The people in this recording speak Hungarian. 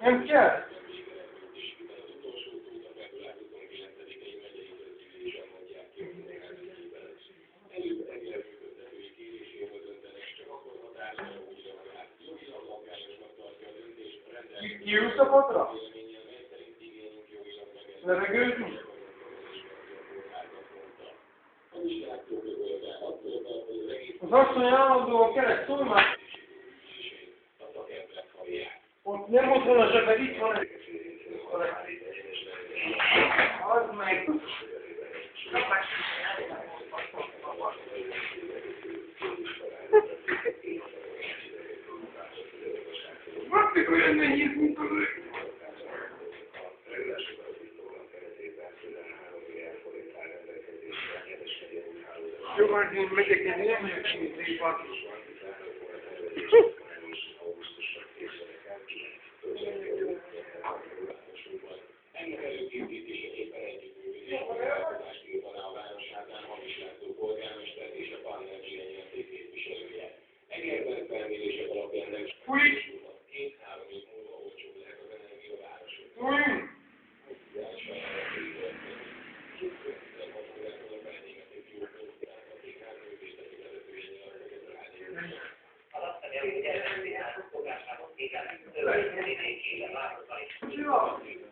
Nem kell? Kiúsz a patra? Levegőzni? Az asszony állandóan keres, szólj már! Ott nem ott van a zsebed, itt van egy... Az meg... Vaktik olyan nehéz, mint az ő. Jó, hát én megyek, én nem megyek sinitrékban. Ennek előkészítéseképpen együttműködésben megállapodást írt alá a városháznál Hamis László polgármester és a Partner Zsíregyén képviselője. Egérben felmérések alapján nem sokat 2-3 év múlva olcsóbb lehet az energia a városokban. Jó.